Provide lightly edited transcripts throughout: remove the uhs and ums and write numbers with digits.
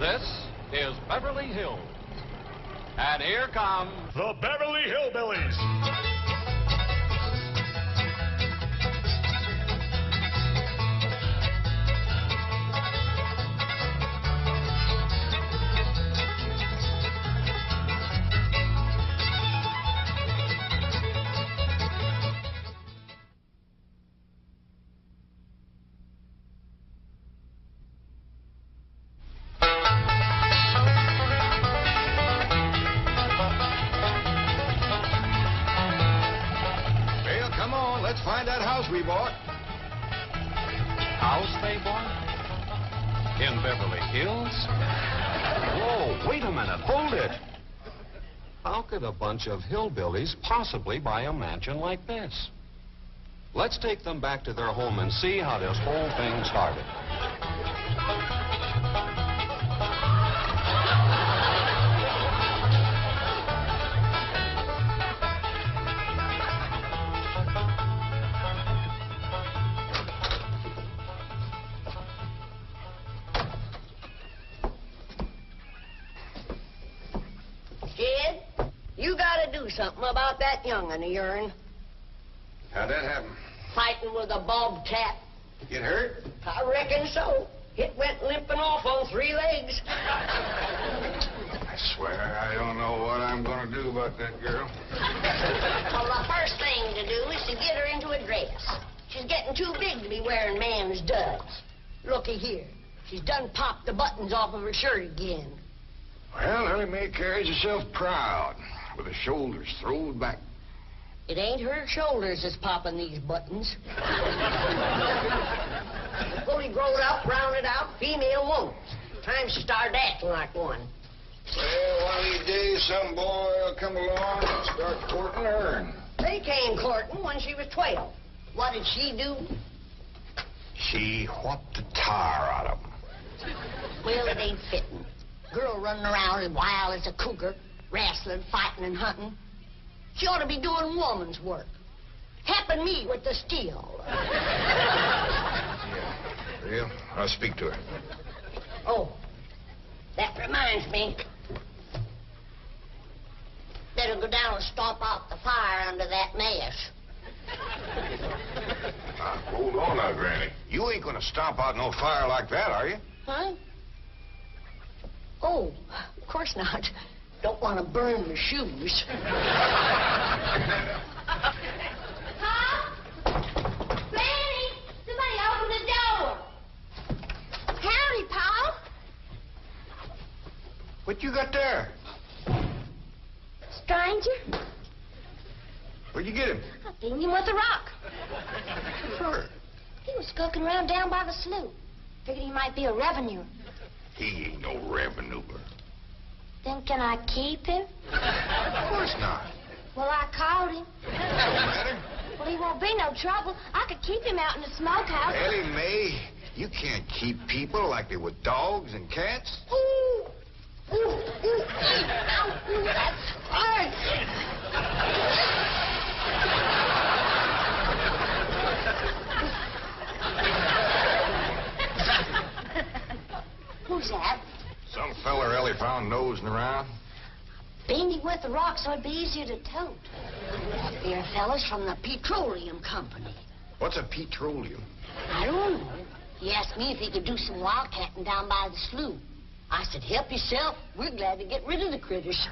This is Beverly Hills. And here come the Beverly Hillbillies. Let's find that house we bought. House they bought? In Beverly Hills? Whoa, wait a minute. Hold it. How could a bunch of hillbillies possibly buy a mansion like this? Let's take them back to their home and see how this whole thing started. Jed, you gotta do something about that young'un of yourn. How'd that happen? Fighting with a bobcat. Get hurt? I reckon so. It went limping off on 3 legs. I swear I don't know what I'm gonna do about that girl. Well, the first thing to do is to get her into a dress. She's getting too big to be wearing man's duds. Looky here. She's done popped the buttons off of her shirt again. Well, Ellie Mae carries herself proud, with her shoulders throwed back. It ain't her shoulders that's popping these buttons. Fully growed up, rounded out, female woman. Time she started acting like one. Well, one of these days, some boy will come along and start courting her. They came courting when she was 12. What did she do? She whopped the tar out of them. Well, it ain't fitting. Girl running around as wild as a cougar, wrestling, fighting, and hunting. She ought to be doing woman's work. Helping me with the steel. Yeah, I'll speak to her. Oh, that reminds me. Better go down and stomp out the fire under that mess. Hold on now, Granny. You ain't gonna stomp out no fire like that, are you? Huh? Oh, of course not. Don't want to burn my shoes. Pop? Granny, somebody open the door. Howdy, Pop. What you got there? Stranger? Where'd you get him? I seen him with a rock. Sure. He was skulking around down by the slough. Figured he might be a revenue. He ain't no revenue. Then can I keep him? Of course not. Well, I caught him. What's the matter? Well, he won't be no trouble. I could keep him out in the smokehouse. Ellie Mae, you can't keep people like they were dogs and cats. Ooh. Ooh, ooh. Ow, ooh, that's hard. Who's that? Some feller Ellie found nosing around. Beanie with the rock so it'd be easier to tote. They're fellas from the petroleum company. What's a petroleum? I don't know. He asked me if he could do some wildcatting down by the slough. I said, help yourself. We're glad to get rid of the critters.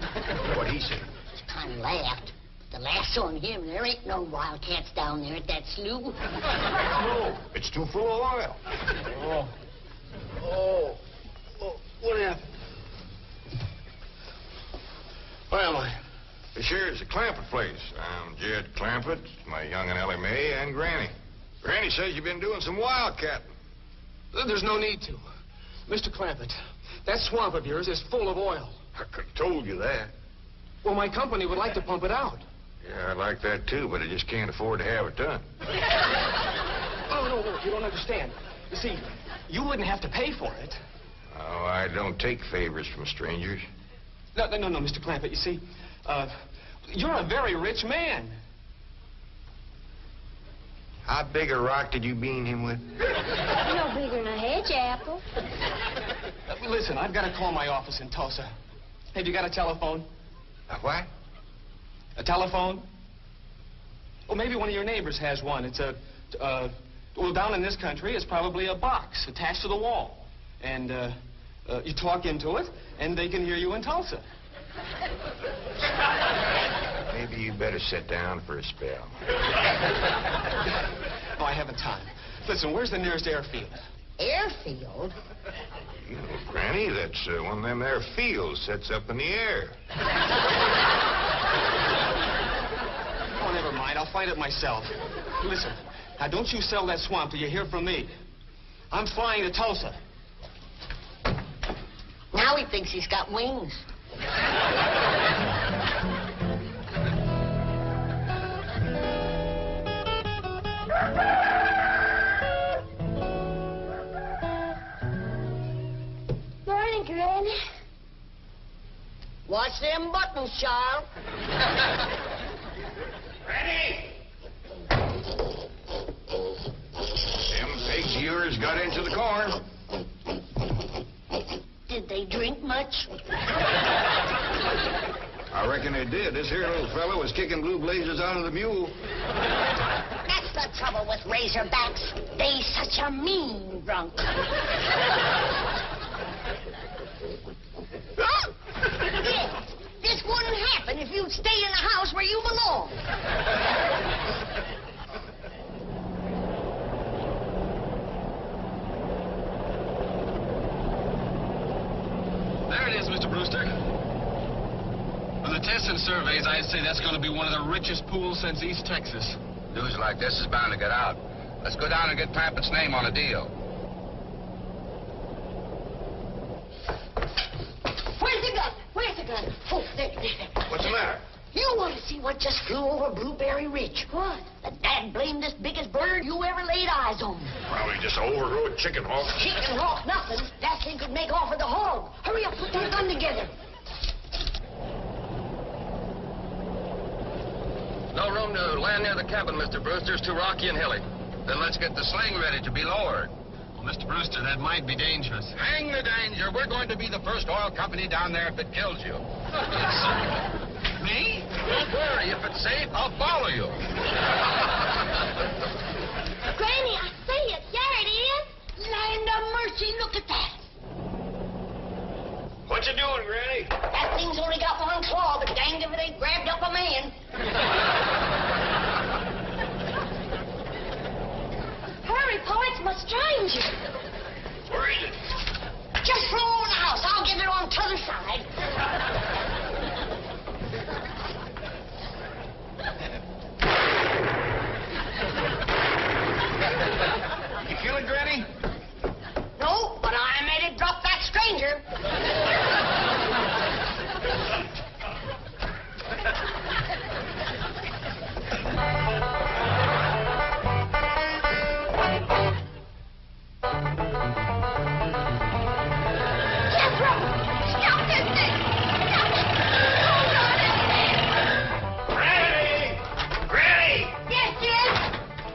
What'd he say? Just kind of laughed. The last on him, there ain't no wildcats down there at that slough. No, it's too full of oil. Oh, what happened? Where am I? This here is the Clampett place. I'm Jed Clampett, my young'un Ellie Mae, and Granny. Granny says you've been doing some wildcatting. There's no need to. Mr. Clampett, that swamp of yours is full of oil. I could have told you that. Well, my company would like to pump it out. Yeah, I'd like that too, but I just can't afford to have it done. No, you don't understand. You see, you wouldn't have to pay for it. Oh, I don't take favors from strangers. No, Mr. Clampett, you see, you're a very rich man. How big a rock did you bean him with? No bigger than a hedge apple. Listen. Listen, I've got to call my office in Tulsa. Have you got a telephone? A what? A telephone? Well, maybe one of your neighbors has one. It's well, down in this country, it's probably a box attached to the wall. And, you talk into it, and they can hear you in Tulsa. Maybe you better sit down for a spell. Oh, I haven't time. Listen, where's the nearest airfield? Airfield? You know, Granny, that's one of them there fields sets up in the air. Oh, never mind. I'll find it myself. Listen, now don't you sell that swamp till you hear from me. I'm flying to Tulsa. Now he thinks he's got wings. Morning, Granny. Watch them buttons, child. Granny! Them pigs of yours got into the corn. Did they drink much? I reckon they did. This here little fellow was kicking blue blazers out of the mule. That's the trouble with razorbacks. They such a mean drunk. Yeah, this wouldn't happen if you'd stay in the house where you belong. There it is, Mr. Brewster. From the tests and surveys, I'd say that's going to be one of the richest pools since East Texas. News like this is bound to get out. Let's go down and get Clampett's name on a deal. Where's the gun? Where's the gun? Oh, there. What's the matter? You want to see what just flew over Blueberry Ridge? What? The dad-blamed biggest bird you ever laid eyes on. Probably just an overgrown chicken hawk. Chicken hawk, nothing. That thing could make off with a hog. Hurry up, put that gun together. No room to land near the cabin, Mr. Brewster. It's too rocky and hilly. Then let's get the sling ready to be lowered. Well, Mr. Brewster, that might be dangerous. Hang the danger. We're going to be the first oil company down there if it kills you. Yes, sir. Me? Don't worry. If it's safe, I'll follow you. Granny, I see it. There it is. Land of mercy, look at that. What you doing, Granny? That thing's only got one claw, but danged if it ain't grabbed up a man. Hurry, Paul, it's my stranger. Where is it? Just flew over the house. I'll get it on t'other side. You feel it, Granny? No, but I made it drop that stranger. Jethro, stop this thing. Stop it. Hold on it. Granny! Granny! Yes, Jim?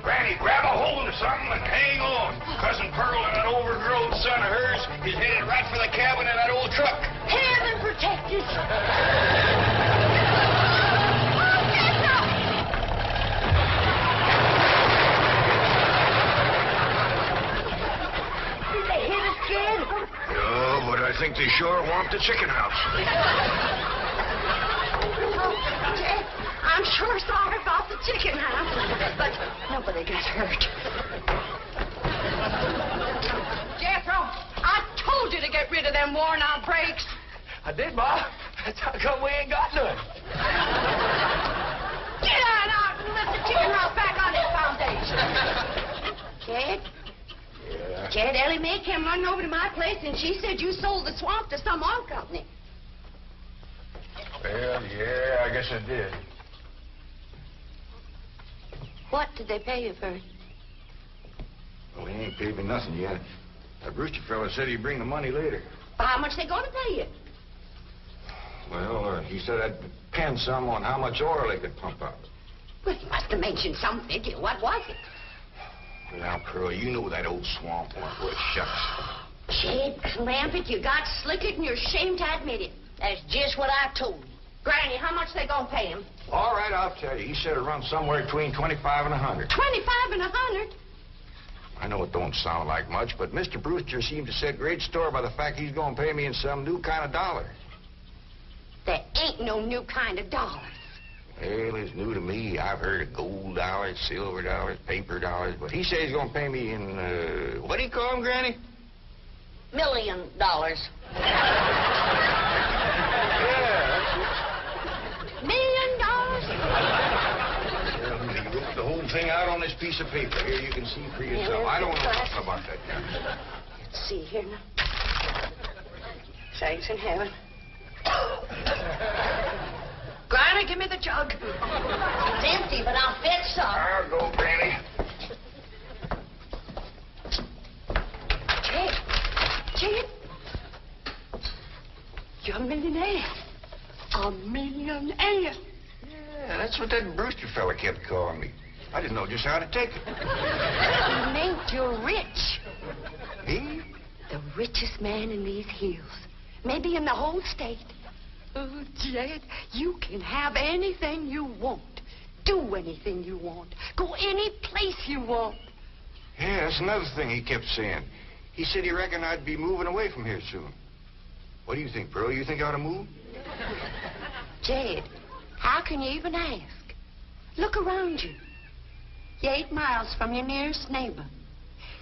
Granny, grab a hold of something and hang on. Cousin Pearl and that overgrown son of hers is headed right for the cabin in that old truck. Heaven protect us. Did they hit us, kid? No, but I think they sure want the chicken house. Jed, I'm sure sorry about the chicken house, but nobody got hurt. Jethro, I told you to get rid of them worn-out brakes. I did, Ma. That's how come we ain't got none. Get on out and lift the chicken house back on its foundation. Jed? Yeah. Jed, Ellie Mae came running over to my place, and she said you sold the swamp to some oil company. Well, yeah, I guess I did. What did they pay you for it? Well, he ain't paid me nothing yet. That Brewster fella said he'd bring the money later. How much they gonna pay you? Well, he said I'd depend some on how much oil they could pump out. Well, he must have mentioned some figure. What was it? Now, Pearl, you know that old swamp one where it shucks. Jed Clampett, you got slicker and you're ashamed to admit it. That's just what I told you. Granny, how much they gonna pay him? All right, I'll tell you. He said it runs somewhere between 25 and 100. 25 and 100? I know it don't sound like much, but Mr. Brewster seemed to set great store by the fact he's going to pay me in some new kind of dollar. There ain't no new kind of dollar. Well, it's new to me. I've heard of gold dollars, silver dollars, paper dollars, but he says he's going to pay me in, what do you call them, Granny? $1 million. $1 million? He wrote the whole thing out on this piece of paper. Here, you can see for yourself. I don't know nothing about that guy. Let's see here now. Sakes in heaven. Granny, give me the jug. It's empty, but I'll fetch some. I'll go, Granny. Jed, you're a millionaire. A millionaire. Yeah, that's what that Brewster fella kept calling me. I didn't know just how to take it. You mean you're rich. Me? The richest man in these hills. Maybe in the whole state. Oh, Jed, you can have anything you want. Do anything you want. Go any place you want. Yeah, that's another thing he kept saying. He said he reckoned I'd be moving away from here soon. What do you think, Pearl? You think I ought to move? Jed, how can you even ask? Look around you. You're 8 miles from your nearest neighbor.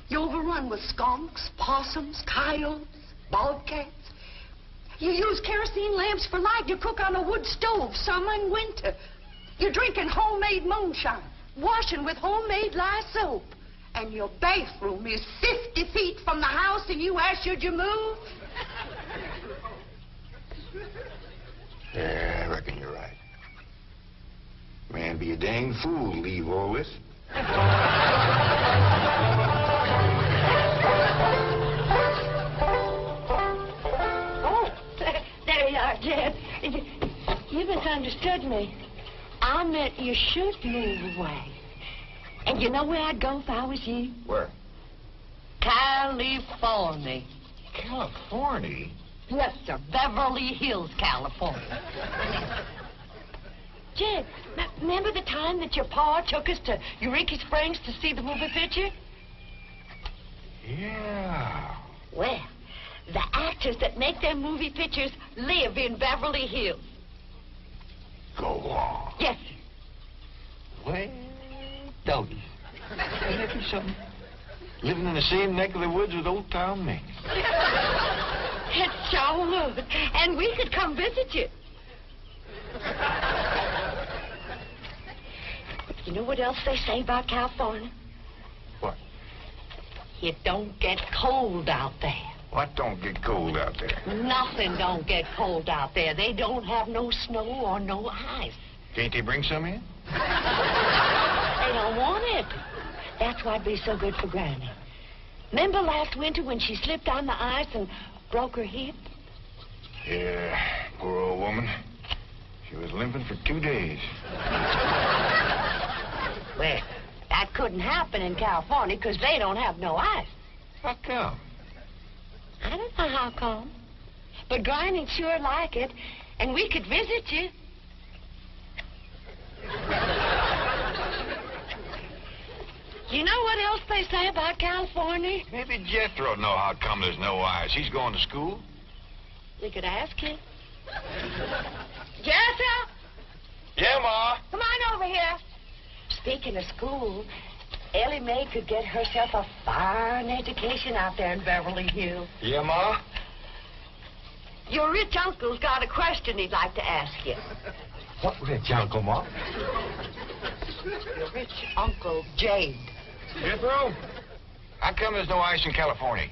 You're overrun with skunks, possums, coyotes, bobcats. You use kerosene lamps for light. You cook on a wood stove, summer and winter. You're drinking homemade moonshine, washing with homemade lye soap. And your bathroom is 50 feet from the house, and you ask, should you move? Yeah, I reckon you're right. Man, be a dang fool to leave all this. Oh, there you are, Jed. You misunderstood me. I meant you should move away. And you know where I'd go if I was you? Where? California. California? Yes, sir. Beverly Hills, California. Jed, remember the time that your pa took us to Eureka Springs to see the movie picture? Yeah. Well, the actors that make their movie pictures live in Beverly Hills. Go on. Yes, sir. Well, doggy. Ain't that be something? Living in the same neck of the woods with old Tom Mink. It sure would. And we could come visit you. You know what else they say about California? What? It don't get cold out there. What don't get cold out there? Nothing don't get cold out there. They don't have no snow or no ice. Can't they bring some in? They don't want it. That's why'd be so good for Granny. Remember last winter when she slipped on the ice and broke her hip? Yeah, poor old woman. She was limping for 2 days. Well, that couldn't happen in California because they don't have no ice. How come? I don't know how come. But Granny'd sure like it, and we could visit you. You know what else they say about California? Maybe Jethro'd know how come there's no ice. He's going to school. We could ask him. Jethro? Yeah, Ma. Come on over here. Speaking of school, Ellie Mae could get herself a fine education out there in Beverly Hills. Yeah, Ma? Your rich uncle's got a question he'd like to ask you. What rich uncle, Ma? Your rich Uncle Jade. Jethro? How come there's no ice in California?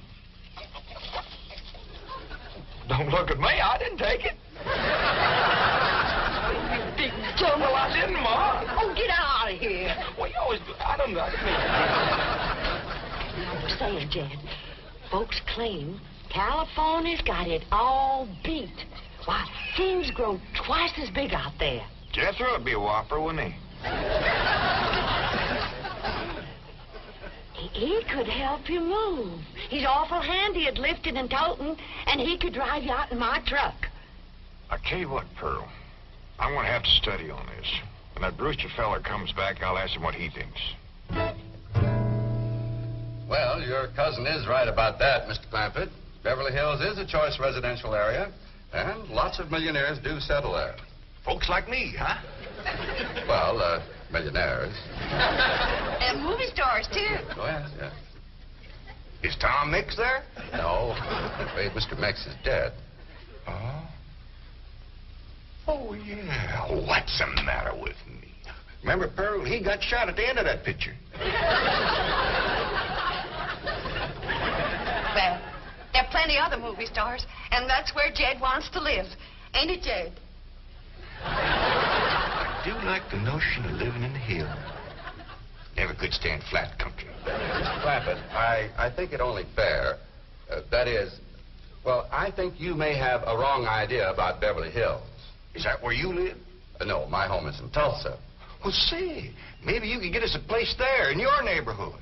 Don't look at me. I didn't take it. You big dumb. Well, I didn't, Ma. Oh, get out of here. Well, you always do. I don't know. I was saying, Jed, folks claim California's got it all beat. Why, things grow twice as big out there. Jethro would be a whopper, wouldn't he? Ain't he could help you move. He's awful handy at lifting and toting, and he could drive you out in my truck. I tell you what, Pearl. I'm going to have to study on this. When that Brewster feller comes back, I'll ask him what he thinks. Well, your cousin is right about that, Mr. Clampett. Beverly Hills is a choice residential area, and lots of millionaires do settle there. Folks like me, huh? Well, millionaires. And movie stars, too. Oh, yes, yes. Is Tom Mix there? No, I'm afraid Mr. Mix is dead. Oh? Oh, yeah. What's the matter with me? Remember, Pearl, he got shot at the end of that picture. Well, there are plenty other movie stars, and that's where Jed wants to live. Ain't it, Jed? I do like the notion of living in the hills. Never could stand flat country. Mr. Clampett, I think it only fair. That is, well, I think you may have a wrong idea about Beverly Hills. Is that where you live? No, my home is in Tulsa. Well, say, maybe you could get us a place there in your neighborhood.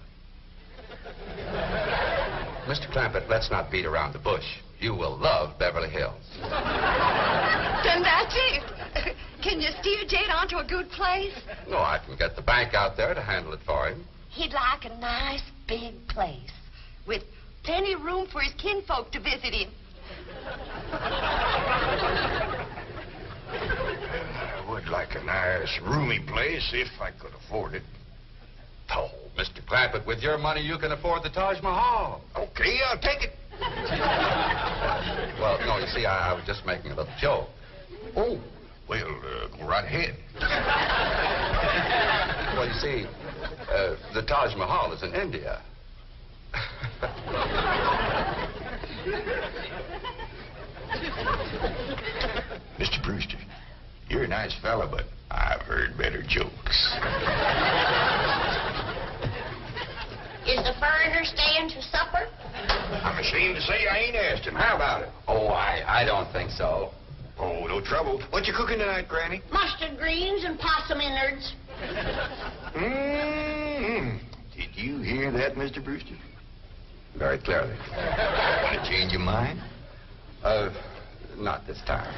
Mr. Clampett, let's not beat around the bush. You will love Beverly Hills. Then that's it. Can you steer Jed onto a good place? No, I can get the bank out there to handle it for him. He'd like a nice big place with plenty of room for his kinfolk to visit him. I would like a nice, roomy place if I could afford it. Oh, Mr. Clampett, with your money, you can afford the Taj Mahal. Okay, I'll take it. Well, no, you see, I was just making a little joke. Oh, well, go right ahead. Well, you see, the Taj Mahal is in India. Mr. Brewster, you're a nice fella, but I've heard better jokes. Is the foreigner staying to supper? I'm ashamed to say I ain't asked him. How about it? Oh, I don't think so. Oh, no trouble. What you cooking tonight, Granny? Mustard greens and possum innards. Mm-hmm. Did you hear that, Mr. Brewster? Very clearly. Want to change your mind? Not this time.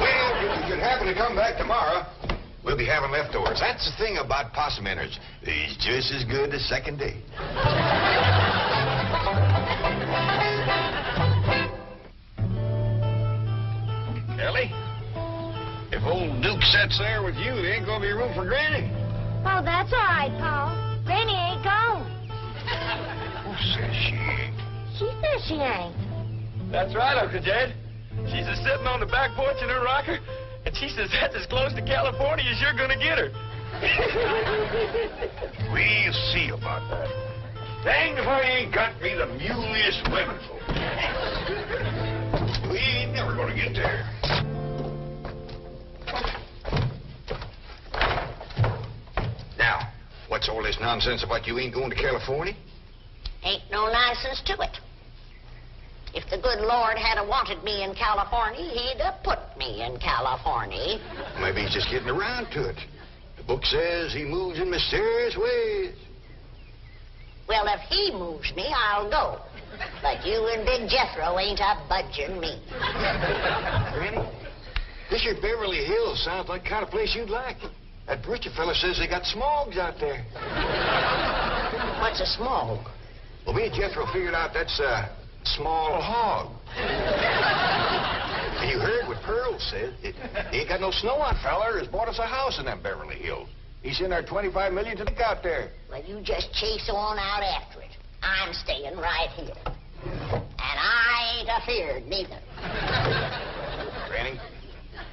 Well, if you should happen to come back tomorrow, we'll be having leftovers. That's the thing about possum innards. It's just as good the second day. Ellie, if old Duke sits there with you, there ain't gonna be room for Granny. Oh, that's all right, Pa. Granny ain't gone. Who says she ain't? She says she ain't. That's right, Uncle Jed. She's just sitting on the back porch in her rocker, and she says that's as close to California as you're going to get her. We'll see about that. Dang if I ain't got me the muliest women folk. We ain't never gonna get there. Now, what's all this nonsense about you ain't going to California? Ain't no nonsense to it. If the good Lord had wanted me in California, he'd have put me in California. Maybe he's just getting around to it. The book says he moves in mysterious ways. Well, if he moves me, I'll go. But you and Big Jethro ain't a budging me. Granny, this here Beverly Hills sounds like the kind of place you'd like. That Brewster fella says they got smogs out there. What's a smog? Well, me and Jethro figured out that's a small hog. And you heard what Pearl said. He ain't got no snow on, feller. Has bought us a house in them Beverly Hills. He's in our $25 million to look out there. Well, you just chase on out after it. I'm staying right here. And I ain't afeard neither. Granny,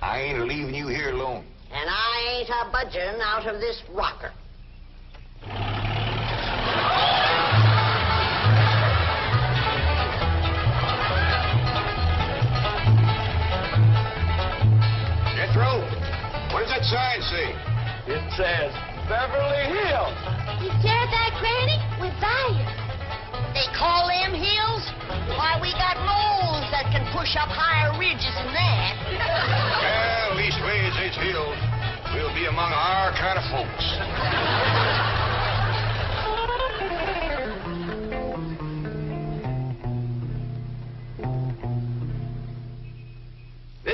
I ain't leaving you here alone. And I ain't a budging out of this rocker. Jethro, what does that sign say? It says Beverly Hills. You hear that, Granny? We're there. They call them hills? Why, we got moles that can push up higher ridges than that. Well, leastways, it's hills. We'll be among our kind of folks.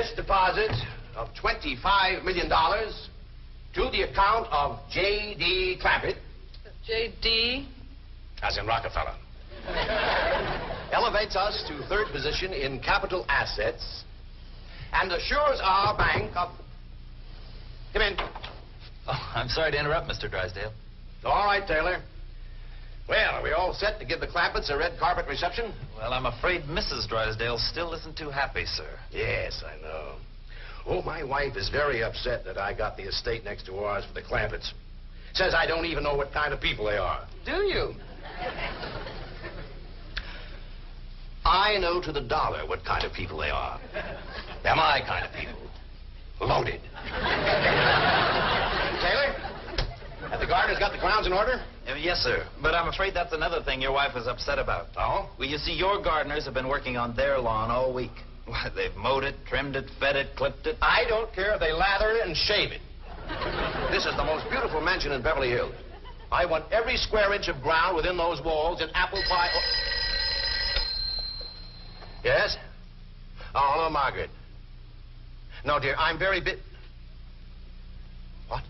This deposit of $25 million to the account of J.D. Clampett. J.D.? As in Rockefeller. Elevates us to third position in capital assets and assures our bank of... Come in. Oh, I'm sorry to interrupt, Mr. Drysdale. All right, Taylor. Well, are we all set to give the Clampetts a red carpet reception? Well, I'm afraid Mrs. Drysdale still isn't too happy, sir. Yes, I know. Oh, my wife is very upset that I got the estate next to ours for the Clampetts. Says I don't even know what kind of people they are. Do you? I know to the dollar what kind of people they are. They're my kind of people. Loaded. Taylor, have the gardeners got the grounds in order? Yes, sir. But I'm afraid that's another thing your wife was upset about. Oh? Well, you see, your gardeners have been working on their lawn all week. Why, they've mowed it, trimmed it, fed it, clipped it. I don't care if they lather it and shave it. This is the most beautiful mansion in Beverly Hills. I want every square inch of ground within those walls in apple pie... Yes? Oh, hello, Margaret. No, dear, I'm very What?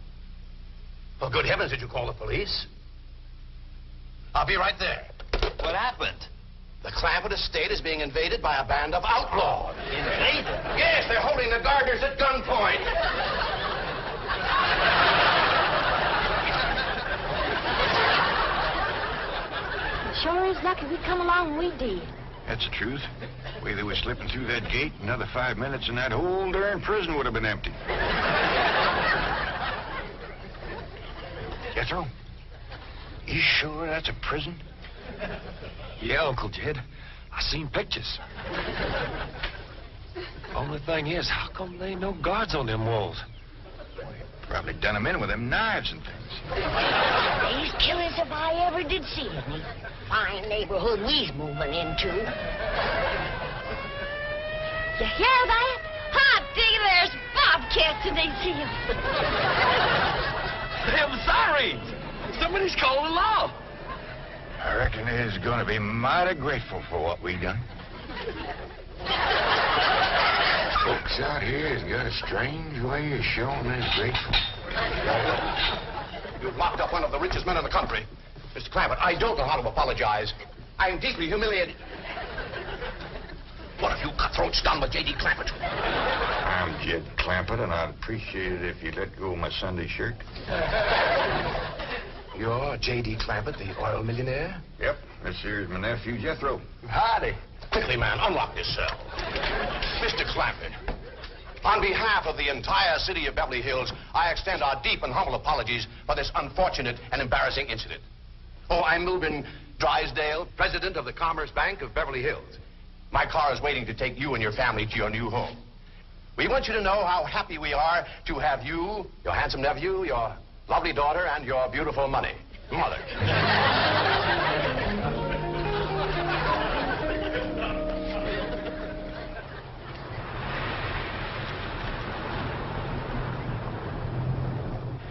Oh, good heavens, did you call the police? I'll be right there. What happened? The Clampett estate is being invaded by a band of outlaws. Invaded? Yes, they're holding the gardeners at gunpoint. Sure is lucky we come along when we did. That's the truth. The way they were slipping through that gate, another 5 minutes and that whole darn prison would have been empty. Jethro, you sure that's a prison? Yeah, Uncle Jed. I seen pictures. Only thing is, how come there ain't no guards on them walls? Probably done them in with them knives and things. These killers if I ever did see any. Fine neighborhood we's moving into. You hear that? Hot diggity, there's bobcats in these hills. I'm sorry. Somebody's calling the law. I reckon they's gonna be mighty grateful for what we done. Folks out here has got a strange way of showing they're grateful. You've locked up one of the richest men in the country. Mr. Clampett, I don't know how to apologize. I am deeply humiliated. What have you cutthroats done with J.D. Clampett? I'm Jed Clampett, and I'd appreciate it if you'd let go of my Sunday shirt. You're J.D. Clampett, the oil millionaire? Yep. This here's my nephew, Jethro. Howdy. Quickly, man, unlock this cell. Mr. Clampett, on behalf of the entire city of Beverly Hills, I extend our deep and humble apologies for this unfortunate and embarrassing incident. Oh, I'm Milburn Drysdale, president of the Commerce Bank of Beverly Hills. My car is waiting to take you and your family to your new home. We want you to know how happy we are to have you, your handsome nephew, your lovely daughter, and your beautiful mother. Wait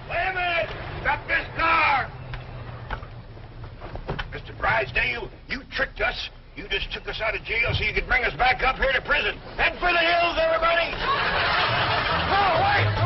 a minute! Stop this car! Mr. Drysdale, you tricked us. You just took us out of jail so you could bring us back up here to prison. Head for the hills, everybody! Oh, wait!